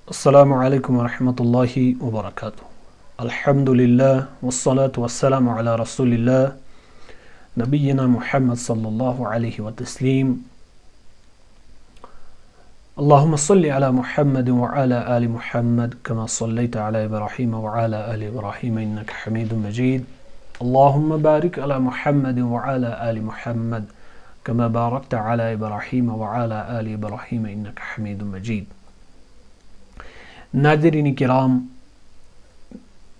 السلام علیکم ورحمۃ اللہ وبرکاتہ۔ الحمد للہ والصلاة والسلام علی رسول اللہ نبینا محمد صلی اللہ علیہ وسلم۔ اللہم صلی علی محمد وعلی آل محمد کما صلیت علی ابراہیم وعلی آل ابراہیم انک حمید مجید۔ اللہم بارک علی محمد وعلی آل محمد کما بارکت علی ابراہیم وعلی آل ابراہیم انک حمید مجید۔ ناظرین کرام،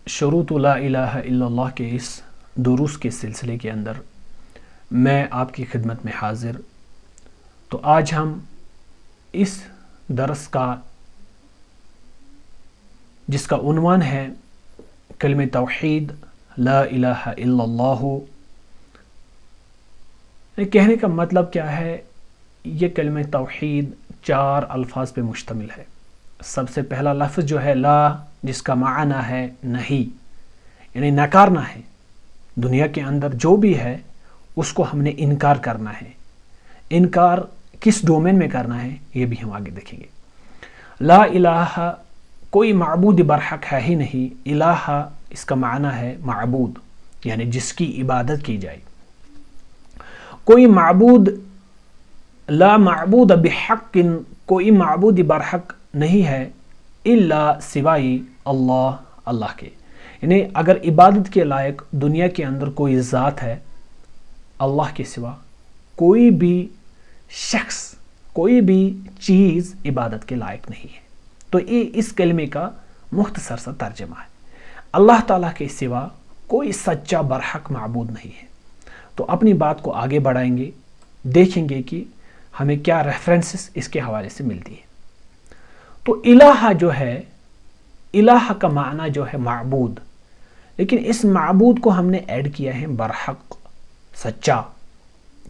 شروط لا الہ الا اللہ کے اس دروس کے سلسلے کے اندر میں آپ کی خدمت میں حاضر۔ تو آج ہم اس درس کا جس کا عنوان ہے کلمہ توحید لا الہ الا اللہ، کہنے کا مطلب کیا ہے؟ یہ کلمہ توحید 4 الفاظ پہ مشتمل ہے۔ سب سے پہلا لفظ جو ہے لا، جس کا معنی ہے نہیں، یعنی نکارنا ہے۔ دنیا کے اندر جو بھی ہے اس کو ہم نے انکار کرنا ہے۔ انکار کس ڈومین میں کرنا ہے یہ بھی ہم آگے دیکھیں گے۔ لا الہ، کوئی معبود برحق ہے ہی نہیں۔ الہ اس کا معنی ہے معبود، یعنی جس کی عبادت کی جائے۔ کوئی معبود، لا معبود بحق، کوئی معبود برحق نہیں ہے الا سوائے اللہ کے۔ یعنی اگر عبادت کے لائق دنیا کے اندر کوئی ذات ہے اللہ کے سوا، کوئی بھی شخص، کوئی بھی چیز عبادت کے لائق نہیں ہے۔ تو یہ اس کلمے کا مختصر سا ترجمہ ہے۔ اللہ تعالیٰ کے سوا کوئی سچا برحق معبود نہیں ہے۔ تو اپنی بات کو آگے بڑھائیں گے، دیکھیں گے کہ ہمیں کیا ریفرنسز اس کے حوالے سے ملتی ہے۔ تو الہ جو ہے، الہ کا معنی جو ہے معبود، لیکن اس معبود کو ہم نے ایڈ کیا ہے برحق، سچا۔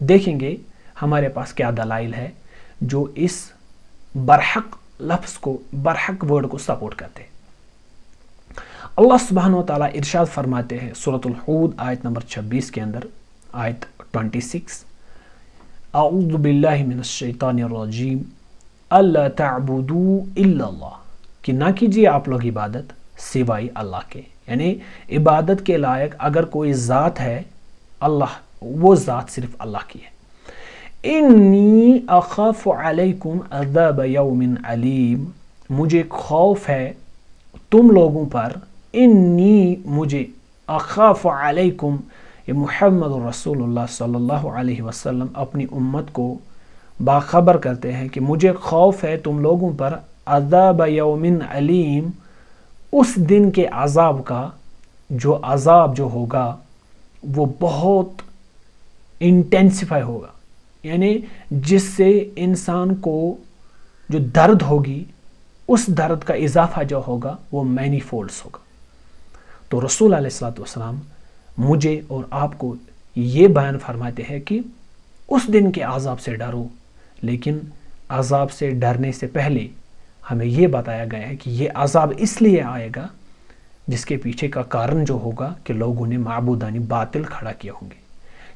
دیکھیں گے ہمارے پاس کیا دلائل ہے جو اس برحق لفظ کو، برحق ورڈ کو سپورٹ کرتے ہیں۔ اللہ سبحانہ و تعالیٰ ارشاد فرماتے ہیں سورۃ الحود آیت نمبر 26 کے اندر، آیت 26، اعوذ باللہ من الشیطان الرجیم اللہ تعبدوا الا اللہ، کہ نہ کیجیے آپ لوگ عبادت سوائے اللہ کے۔ یعنی عبادت کے لائق اگر کوئی ذات ہے اللہ، وہ ذات صرف اللہ کی ہے۔ انی اخاف علیکم عذاب یوم علیم، مجھے خوف ہے تم لوگوں پر، انی مجھے، اخاف علیکم، یہ محمد رسول اللہ صلی اللہ علیہ وسلم اپنی امت کو باخبر کرتے ہیں کہ مجھے خوف ہے تم لوگوں پر عذاب یوم علیم، اس دن کے عذاب کا، جو عذاب جو ہوگا وہ بہت انٹینسیفائی ہوگا، یعنی جس سے انسان کو جو درد ہوگی اس درد کا اضافہ جو ہوگا وہ مینی فولڈز ہوگا۔ تو رسول علیہ الصلوۃ والسلام مجھے اور آپ کو یہ بیان فرماتے ہیں کہ اس دن کے عذاب سے ڈرو، لیکن عذاب سے ڈرنے سے پہلے ہمیں یہ بتایا گیا ہے کہ یہ عذاب اس لیے آئے گا جس کے پیچھے کا کارن جو ہوگا کہ لوگوں نے معبودانی باطل کھڑا کیا ہوں گے،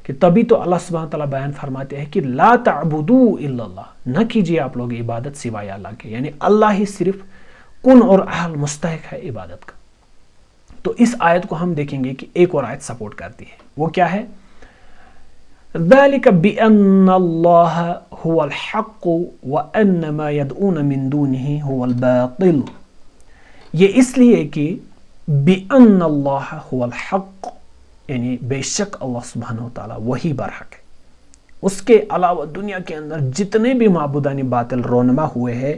کہ تبھی تو اللہ سبحانہ تعالیٰ بیان فرماتے ہیں کہ لا تعبدوا الا اللہ، نہ کیجیے آپ لوگ عبادت سوائے اللہ کے، یعنی اللہ ہی صرف کن اور اہل مستحق ہے عبادت کا۔ تو اس آیت کو ہم دیکھیں گے کہ ایک اور آیت سپورٹ کرتی ہے، وہ کیا ہے؟ ذَلِكَ بِأَنَّ اللَّهَ هُوَ الْحَقُّ وَأَنَّ مَا يَدْعُونَ مِن دُونِهِ هُوَ الْبَاطِلُ، یہ اس لیے کہ بِأَنَّ اللَّهَ هُوَ الْحَقُّ، یعنی بے شک اللہ سبحانہ وتعالیٰ وہی برحق ہے۔ اس کے علاوہ دنیا کے اندر جتنے بھی معبودانی باطل رونما ہوئے ہیں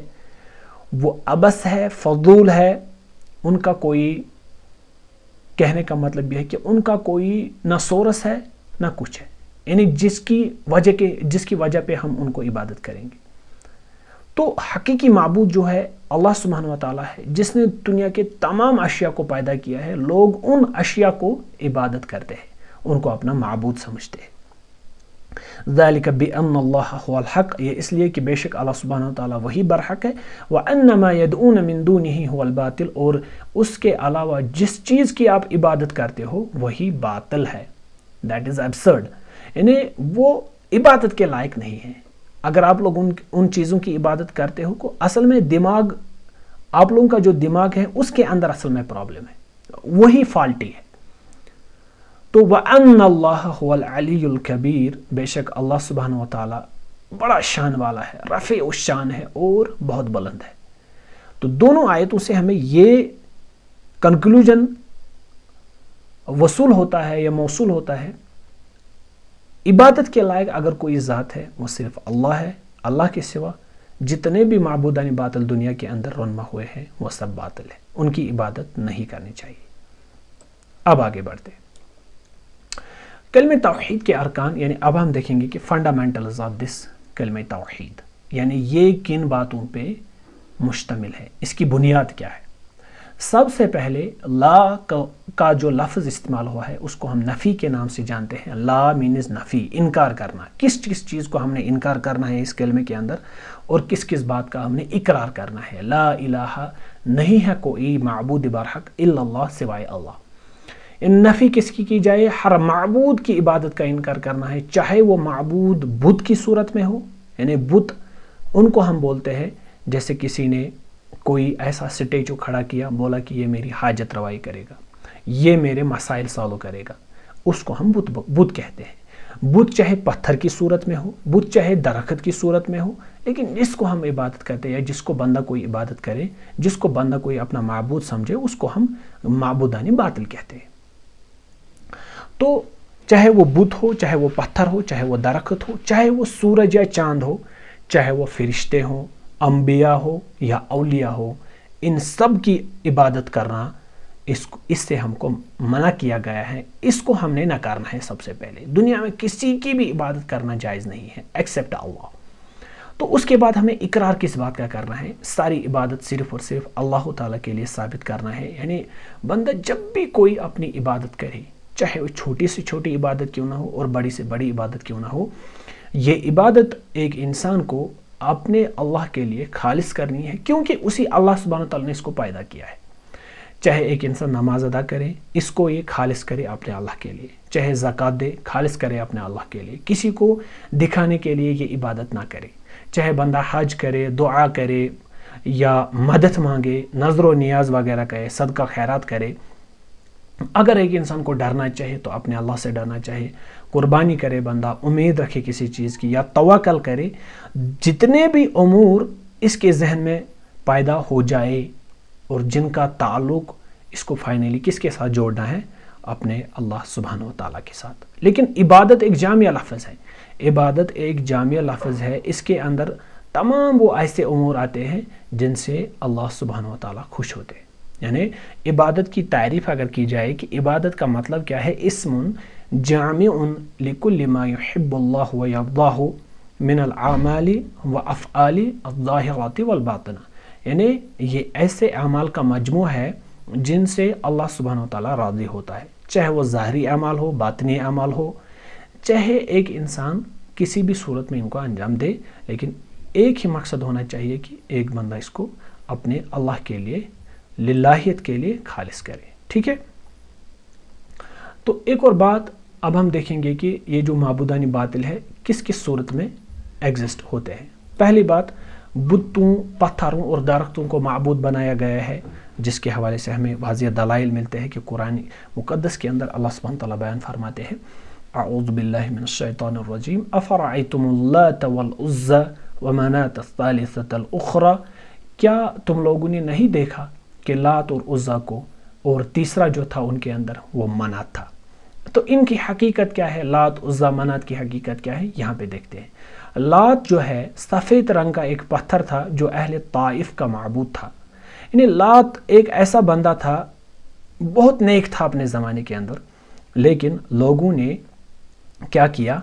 وہ عبث ہے، فضول ہے، ان کا کوئی، کہنے کا مطلب یہ ہے کہ ان کا کوئی نہ سورس ہے نہ کچھ ہے، یعنی جس کی وجہ پہ ہم ان کو عبادت کریں گے۔ تو حقیقی معبود جو ہے اللہ سبحانہ وتعالیٰ ہے، جس نے دنیا کے تمام اشیاء کو پیدا کیا ہے۔ لوگ ان اشیاء کو عبادت کرتے ہیں، ان کو اپنا معبود سمجھتے ہیں۔ ذَلِكَ بِأَنَّ اللَّهَ هُوَ الْحَقُّ، یہ اس لیے کہ بے شک اللہ سبحانہ وتعالیٰ وہی برحق ہے۔ وَأَنَّ مَا يَدْعُونَ مِن دُونِهِ هُوَ الْبَاطِلُ، اور اس کے علاوہ جس چیز کی آپ عبادت کرتے ہو وہی باطل ہے۔ That is absurd، یعنی وہ عبادت کے لائق نہیں ہے۔ اگر آپ لوگ ان چیزوں کی عبادت کرتے ہو کو اصل میں دماغ آپ لوگوں کا جو دماغ ہے اس کے اندر اصل میں پرابلم ہے، وہی فالٹی ہے۔ تو وَأَنَّ اللَّهَ هُوَ الْعَلِيُّ الْكَبِيرُ، بے شک اللہ سبحانہ وتعالی بڑا شان والا ہے، رفیع الشان ہے اور بہت بلند ہے۔ تو دونوں آیتوں سے ہمیں یہ کنکلوژن وصول ہوتا ہے یا موصول ہوتا ہے، عبادت کے لائق اگر کوئی ذات ہے وہ صرف اللہ ہے، اللہ کے سوا جتنے بھی معبودان باطل دنیا کے اندر رونما ہوئے ہیں وہ سب باطل ہے، ان کی عبادت نہیں کرنی چاہیے۔ اب آگے بڑھتے ہیں کلمہ توحید کے ارکان، یعنی اب ہم دیکھیں گے کہ فنڈامنٹلز آف دس کلمہ توحید، یعنی یہ کن باتوں پہ مشتمل ہے، اس کی بنیاد کیا ہے۔ سب سے پہلے لا کا جو لفظ استعمال ہوا ہے اس کو ہم نفی کے نام سے جانتے ہیں۔ لا مینز نفی، انکار کرنا، کس چیز کو ہم نے انکار کرنا ہے اس کلمے کے اندر، اور کس بات کا ہم نے اقرار کرنا ہے۔ لا الہ، نہیں ہے کوئی معبود برحق الا اللہ، سوائے اللہ۔ ان نفی کس کی جائے؟ ہر معبود کی عبادت کا انکار کرنا ہے، چاہے وہ معبود بت کی صورت میں ہو، یعنی بت ان کو ہم بولتے ہیں جیسے کسی نے کوئی ایسا اسٹیچو کھڑا کیا، بولا کہ یہ میری حاجت روائی کرے گا، یہ میرے مسائل سالو کرے گا، اس کو ہم بت کہتے ہیں۔ بت چاہے پتھر کی صورت میں ہو، بت چاہے درخت کی صورت میں ہو، لیکن جس کو ہم عبادت کرتے ہیں یا جس کو بندہ کوئی عبادت کرے، جس کو بندہ کوئی اپنا معبود سمجھے، اس کو ہم معبودان باطل کہتے ہیں۔ تو چاہے وہ بت ہو، چاہے وہ پتھر ہو، چاہے وہ درخت ہو، چاہے وہ سورج یا چاند ہو، چاہے وہ فرشتے ہوں، انبیاء ہو یا اولیاء ہو، ان سب کی عبادت کرنا اس سے ہم کو منع کیا گیا ہے، اس کو ہم نے نکارنا ہے۔ سب سے پہلے دنیا میں کسی کی بھی عبادت کرنا جائز نہیں ہے ایکسیپٹ اللہ۔ تو اس کے بعد ہمیں اقرار کس بات کا کرنا ہے؟ ساری عبادت صرف اور صرف اللہ تعالیٰ کے لیے ثابت کرنا ہے، یعنی بندہ جب بھی کوئی اپنی عبادت کرے، چاہے وہ چھوٹی سے چھوٹی عبادت کیوں نہ ہو اور بڑی سے بڑی عبادت کیوں نہ ہو، یہ عبادت ایک انسان کو اپنے اللہ کے لیے خالص کرنی ہے، کیونکہ اسی اللہ سبحانہ تعالیٰ نے اس کو پیدا کیا ہے۔ چاہے ایک انسان نماز ادا کرے، اس کو یہ خالص کرے اپنے اللہ کے لیے، چاہے زکوٰۃ دے، خالص کرے اپنے اللہ کے لیے، کسی کو دکھانے کے لیے یہ عبادت نہ کرے، چاہے بندہ حج کرے، دعا کرے یا مدد مانگے، نظر و نیاز وغیرہ کرے، صدقہ خیرات کرے۔ اگر ایک انسان کو ڈرنا چاہے تو اپنے اللہ سے ڈرنا چاہے، قربانی کرے بندہ، امید رکھے کسی چیز کی یا توکل کرے، جتنے بھی امور اس کے ذہن میں پیدا ہو جائے اور جن کا تعلق اس کو فائنلی کس کے ساتھ جوڑنا ہے؟ اپنے اللہ سبحانہ و تعالیٰ کے ساتھ۔ لیکن عبادت ایک جامع لفظ ہے، عبادت ایک جامع لفظ ہے، اس کے اندر تمام وہ ایسے امور آتے ہیں جن سے اللہ سبحانہ و تعالیٰ خوش ہوتے ہیں۔ یعنی عبادت کی تعریف اگر کی جائے کہ عبادت کا مطلب کیا ہے، اسم جامع لکل ما یحب اللہ و یرضاہ من الاعمال و افعال الظاہرات والباطنہ، یعنی یہ ایسے اعمال کا مجموعہ ہے جن سے اللہ سبحانہ وتعالیٰ راضی ہوتا ہے، چاہے وہ ظاہری اعمال ہو، باطنی اعمال ہو، چاہے ایک انسان کسی بھی صورت میں ان کو انجام دے، لیکن ایک ہی مقصد ہونا چاہیے کہ ایک بندہ اس کو اپنے اللہ کے لیے، للہیت کے لیے خالص کرے۔ ٹھیک ہے، تو ایک اور بات اب ہم دیکھیں گے کہ یہ جو معبودان باطل ہے کس کس صورت میں ایگزسٹ ہوتے ہیں۔ پہلی بات، بتوں، پتھروں اور درختوں کو معبود بنایا گیا ہے، جس کے حوالے سے ہمیں واضح دلائل ملتے ہیں کہ قرآن مقدس کے اندر اللہ سبحانہ تعالیٰ بیان فرماتے ہیں، اعوذ باللہ من الشیطان الرجیم، افرأیتم اللات والعزى ومناة الثالثة الاخرى، کیا تم لوگوں نے نہیں دیکھا کہ لات اور عزا کو، اور تیسرا جو تھا ان کے اندر وہ منات تھا۔ تو ان کی حقیقت کیا ہے؟ لات، عزا، منات کی حقیقت کیا ہے؟ یہاں پہ دیکھتے ہیں۔ لات جو ہے سفید رنگ کا ایک پتھر تھا جو اہل طائف کا معبود تھا، یعنی لات ایک ایسا بندہ تھا، بہت نیک تھا اپنے زمانے کے اندر، لیکن لوگوں نے کیا کیا،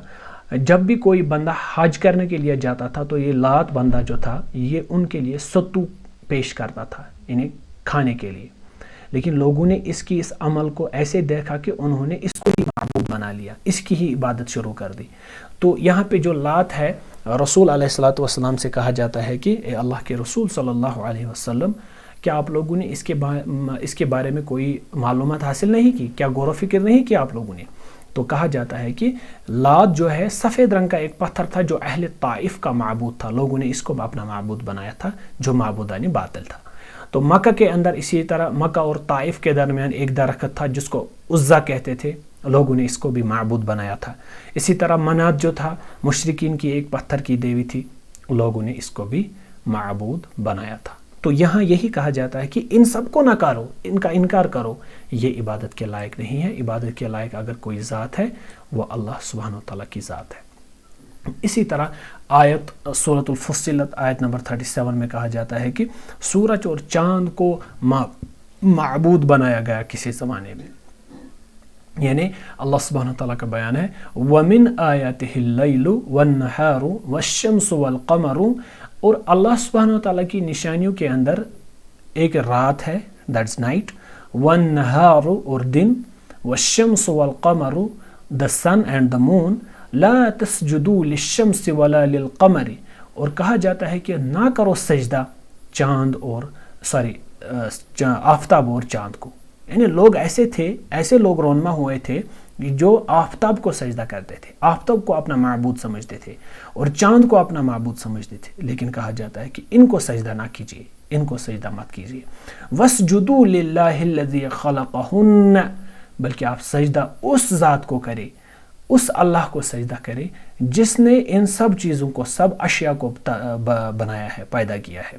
جب بھی کوئی بندہ حج کرنے کے لیے جاتا تھا تو یہ لات بندہ جو تھا یہ ان کے لیے ستو پیش کرتا تھا، یعنی کھانے کے لیے، لیکن لوگوں نے اس عمل کو ایسے دیکھا کہ انہوں نے اس کو ہی معبود بنا لیا، اس کی ہی عبادت شروع کر دی۔ تو یہاں پہ جو لات ہے، رسول علیہ الصلوۃ والسلام سے کہا جاتا ہے کہ اے اللہ کے رسول صلی اللہ علیہ وسلم، کیا آپ لوگوں نے اس کے بارے میں کوئی معلومات حاصل نہیں کی؟ کیا غور و فکر نہیں کیا آپ لوگوں نے؟ تو کہا جاتا ہے کہ لات جو ہے سفید رنگ کا ایک پتھر تھا جو اہل طائف کا معبود تھا، لوگوں نے اس کو اپنا معبود بنایا تھا جو معبودان باطل تھا۔ تو مکہ کے اندر اسی طرح مکہ اور طائف کے درمیان ایک درخت تھا جس کو عزا کہتے تھے، لوگوں نے اس کو بھی معبود بنایا تھا. اسی طرح منات جو تھا مشرکین کی ایک پتھر کی دیوی تھی، لوگوں نے اس کو بھی معبود بنایا تھا. تو یہاں یہی کہا جاتا ہے کہ ان سب کو نکارو، ان کا انکار کرو، یہ عبادت کے لائق نہیں ہے. عبادت کے لائق اگر کوئی ذات ہے وہ اللہ سبحانہ وتعالیٰ کی ذات ہے. اسی طرح آیت سورۃ الفصلت آیت نمبر 37 میں کہا جاتا ہے کہ سورج اور چاند کو معبود بنایا گیا کسی زمانے میں. یعنی اللہ سبحانہ وتعالیٰ کا بیان ہے وَمِنْ آیَاتِهِ اللَّيْلُ وَالنَّهَارُ وَالشَّمْسُ وَالْقَمَرُ، اور اللہ سبحانہ وتعالیٰ کی نشانیوں کے اندر ایک رات ہے، دیٹس نائٹ، وَالنَّهَارُ اور دن، وَالشَّمْسُ وَالْقَمَرُ the sun and the moon، لا تسجدوا للشمس ولا للقمر، اور کہا جاتا ہے کہ نہ کرو سجدہ چاند اور آفتاب اور چاند کو. یعنی لوگ ایسے لوگ رونما ہوئے تھے جو آفتاب کو سجدہ کرتے تھے، آفتاب کو اپنا معبود سمجھتے تھے اور چاند کو اپنا معبود سمجھتے تھے. لیکن کہا جاتا ہے کہ ان کو سجدہ نہ کیجیے، ان کو سجدہ مت کیجیے. وَاسْجُدُوا لِلَّهِ الَّذِي خَلَقَهُنَّ، بلکہ آپ سجدہ اس ذات کو کریں، اس اللہ کو سجدہ کرے جس نے ان سب چیزوں کو، سب اشیاء کو بنایا ہے، پیدا کیا ہے.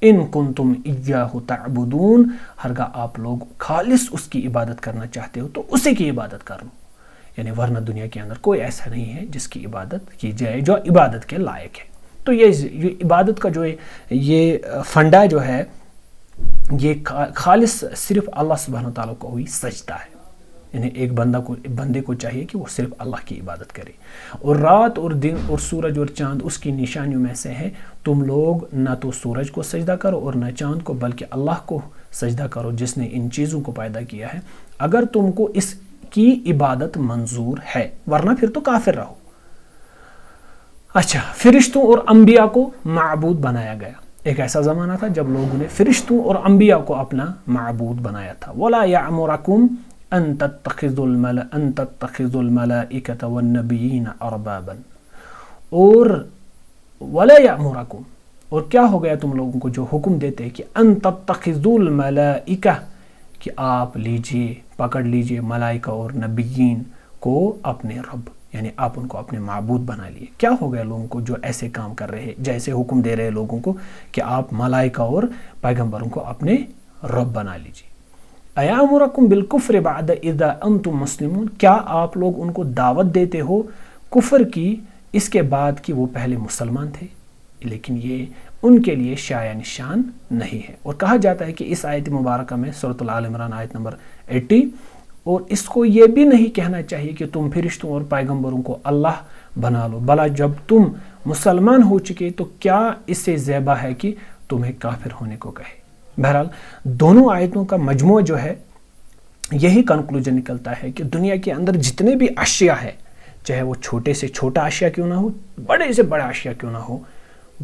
ان کنتم ایاہ تعبدون، ہرگاہ آپ لوگ خالص اس کی عبادت کرنا چاہتے ہو تو اسی کی عبادت کر لو. یعنی ورنہ دنیا کے اندر کوئی ایسا نہیں ہے جس کی عبادت کی جائے جو عبادت کے لائق ہے. تو یہ عبادت کا جو یہ فنڈا جو ہے یہ خالص صرف اللہ سبحانہ وتعالیٰ کو ہی سجدہ ہے. یعنی ایک بندے کو چاہیے کہ وہ صرف اللہ کی عبادت کرے. اور رات اور دن اور سورج اور چاند اس کی نشانیوں میں سے ہے. تم لوگ نہ تو سورج کو سجدہ کرو اور نہ چاند کو، بلکہ اللہ کو سجدہ کرو جس نے ان چیزوں کو پیدا کیا ہے، اگر تم کو اس کی عبادت منظور ہے، ورنہ پھر تو کافر رہو. اچھا، فرشتوں اور انبیاء کو معبود بنایا گیا. ایک ایسا زمانہ تھا جب لوگوں نے فرشتوں اور انبیاء کو اپنا معبود بنایا تھا. وَلَا يَعْمُرَكُمْ ان تتخذوا الملائکۃ والنبیین اربابا، اور ولا یأمرکم، اور کیا ہو گیا تم لوگوں کو جو حکم دیتے ہیں کہ ان تتخذوا الملائکہ، کہ آپ لیجئے، پکڑ لیجئے ملائکہ اور نبیین کو اپنے رب، یعنی آپ ان کو اپنے معبود بنا لیے. کیا ہو گیا لوگوں کو جو ایسے کام کر رہے ہیں، جیسے حکم دے رہے لوگوں کو کہ آپ ملائکہ اور پیغمبروں کو اپنے رب بنا لیجئے. ایامرکم بالکفر بعد اذا انتم مسلمون، کیا آپ لوگ ان کو دعوت دیتے ہو کفر کی اس کے بعد کہ وہ پہلے مسلمان تھے؟ لیکن یہ ان کے لیے شایع نشان نہیں ہے. اور کہا جاتا ہے کہ اس آیت مبارکہ میں سورۃ آل عمران آیت نمبر 80، اور اس کو یہ بھی نہیں کہنا چاہیے کہ تم فرشتوں اور پیغمبروں کو اللہ بنا لو، بھلا جب تم مسلمان ہو چکے تو کیا اس سے زیبا ہے کہ تمہیں کافر ہونے کو کہے. بہرحال دونوں آیتوں کا مجموعہ جو ہے یہی کنکلوژن نکلتا ہے کہ دنیا کے اندر جتنے بھی اشیاء ہے، چاہے وہ چھوٹے سے چھوٹا اشیاء کیوں نہ ہو، بڑے سے بڑا اشیاء کیوں نہ ہو،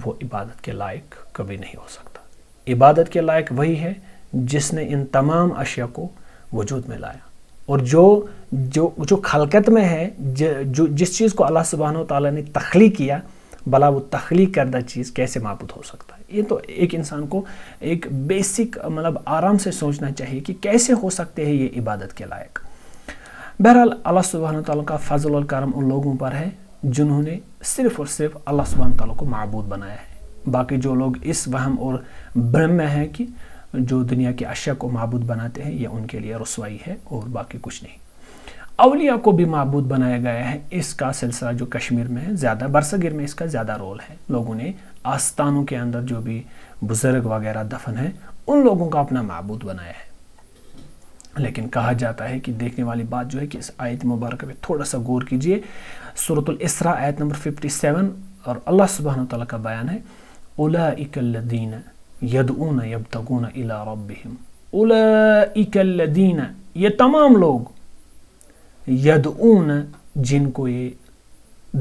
وہ عبادت کے لائق کبھی نہیں ہو سکتا. عبادت کے لائق وہی ہے جس نے ان تمام اشیاء کو وجود میں لایا. اور جو خلقت میں ہے، جس چیز کو اللہ سبحانہ وتعالیٰ نے تخلیق کیا، بلا وہ تخلیق کردہ چیز کیسے معبود ہو سکتا ہے؟ یہ تو ایک انسان کو ایک بیسک آرام سے سوچنا چاہیے کہ کیسے ہو سکتے ہیں یہ عبادت کے لائق. بہرحال اللہ سبحانہ وتعالیٰ کا فضل اور کرم ان لوگوں پر ہے جنہوں نے صرف اور صرف اللہ سبحانہ وتعالیٰ کو معبود بنایا ہے. باقی جو لوگ اس وہم اور برم میں ہیں کہ جو دنیا کی اشیاء کو معبود بناتے ہیں، یہ ان کے لیے رسوائی ہے اور باقی کچھ نہیں. اولیاء کو بھی معبود بنایا گیا ہے. اس کا سلسلہ جو کشمیر میں ہے زیادہ، برصغیر میں اس کا زیادہ رول ہے. لوگوں نے آستانوں کے اندر جو بھی بزرگ وغیرہ دفن ہیں ان لوگوں کا اپنا معبود بنایا ہے. لیکن کہا جاتا ہے کہ دیکھنے والی بات جو ہے کہ اس آیت مبارکہ پہ تھوڑا سا غور کیجئے. سورۃ الاسراء آیت نمبر 57 اور اللہ سبحانہ وتعالیٰ کا بیان ہے اولئک الذین یدعون یبتغون الی ربہم. اولئک الذین، یہ تمام لوگ، یدعون، جن کو یہ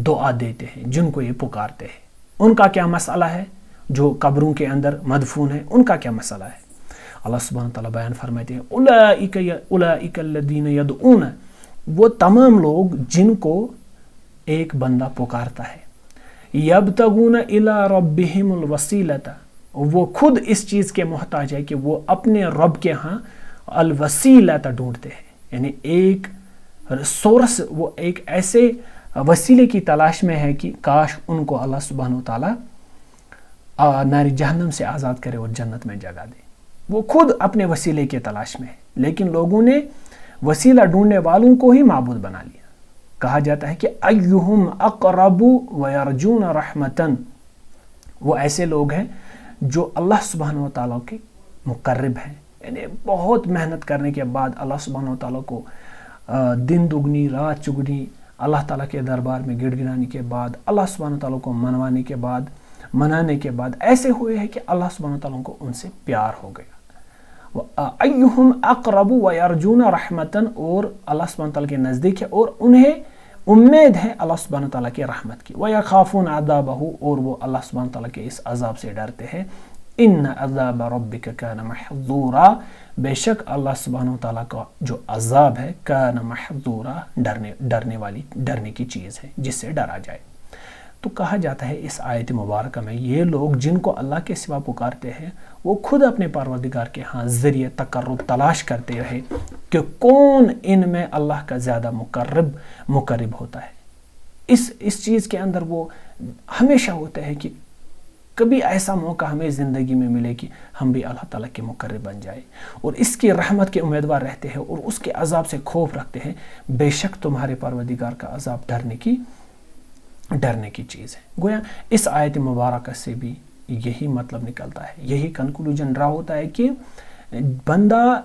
دعا دیتے ہیں، جن کو یہ پکارتے ہیں. ان کا کیا مسئلہ ہے؟ جو قبروں کے اندر مدفون ہیں ان کا کیا مسئلہ ہے؟ اللہ سبحانہ تعالیٰ بیان فرماتے ہیں اولئک الذین یدعون، وہ تمام لوگ جن کو ایک بندہ پکارتا ہے، یبتغون الی ربہم الوسیلۃ، وہ خود اس چیز کے محتاج ہے کہ وہ اپنے رب کے ہاں الوسیلہ ڈھونڈتے ہیں، یعنی ایک سورس، وہ ایک ایسے وسیلے کی تلاش میں ہے کہ کاش ان کو اللہ سبحانہ و تعالیٰ ناری جہنم سے آزاد کرے اور جنت میں جگہ دے. وہ خود اپنے وسیلے کے تلاش میں ہے، لیکن لوگوں نے وسیلہ ڈھونڈنے والوں کو ہی معبود بنا لیا. کہا جاتا ہے کہ ایہم اقرب ویرجون رحمتن، وہ ایسے لوگ ہیں جو اللہ سبحانہ و تعالیٰ کے مقرب ہیں، یعنی بہت محنت کرنے کے بعد اللہ سبحانہ و تعالیٰ کو دن دگنی رات چگنی اللہ تعالیٰ کے دربار میں گڑ گڑانے کے بعد، اللہ سبحانہ و تعالیٰ کو منانے کے بعد ایسے ہوئے ہیں کہ اللہ سبحانہ و تعالیٰ کو ان سے پیار ہو گیا. ایہم اقرب ویرجون رحمتن، اور اللہ سبحانہ و تعالیٰ کے نزدیک ہے اور انہیں امید ہے اللہ سبحانہ و تعالیٰ کے رحمت کی. وَيَخَافُونَ عَذَابَهُ، اور وہ اللہ سبحانہ و تعالیٰ کے اس عذاب سے ڈرتے ہیں. إِنَّ عَذَابَ رَبِّكَ كَانَ مَحْذُورًا، بے شک اللہ سبحانہ و تعالیٰ کا جو عذاب ہے کان محذورا، ڈرنے کی چیز ہے جس سے ڈرا جائے. تو کہا جاتا ہے اس آیت مبارکہ میں یہ لوگ جن کو اللہ کے سوا پکارتے ہیں وہ خود اپنے پروردگار کے ہاں ذریعے تقرب تلاش کرتے رہے کہ کون ان میں اللہ کا زیادہ مقرب ہوتا ہے. اس چیز کے اندر وہ ہمیشہ ہوتا ہے کہ کبھی ایسا موقع ہمیں زندگی میں ملے کہ ہم بھی اللہ تعالیٰ کے مقرب بن جائے اور اس کی رحمت کے امیدوار رہتے ہیں اور اس کے عذاب سے خوف رکھتے ہیں. بے شک تمہارے پروردگار کا عذاب ڈرنے کی چیز ہے. گویا اس آیت مبارکہ سے بھی یہی مطلب نکلتا ہے، یہی کنکلوژن ڈرا ہوتا ہے کہ بندہ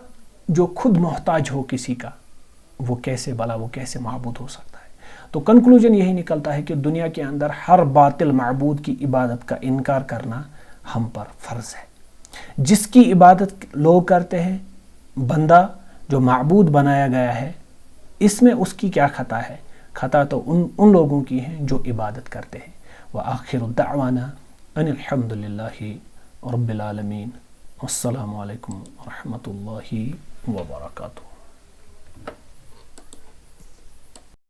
جو خود محتاج ہو کسی کا، وہ کیسے معبود ہو سکتا ہے. تو کنکلوژن یہی نکلتا ہے کہ دنیا کے اندر ہر باطل معبود کی عبادت کا انکار کرنا ہم پر فرض ہے. جس کی عبادت لوگ کرتے ہیں، بندہ جو معبود بنایا گیا ہے، اس میں اس کی کیا خطا ہے؟ خطا تو ان لوگوں کی ہیں جو عبادت کرتے ہیں. وآخر دعوانا ان الحمد للہ رب العالمین. السلام علیکم ورحمۃ اللہ وبرکاتہ.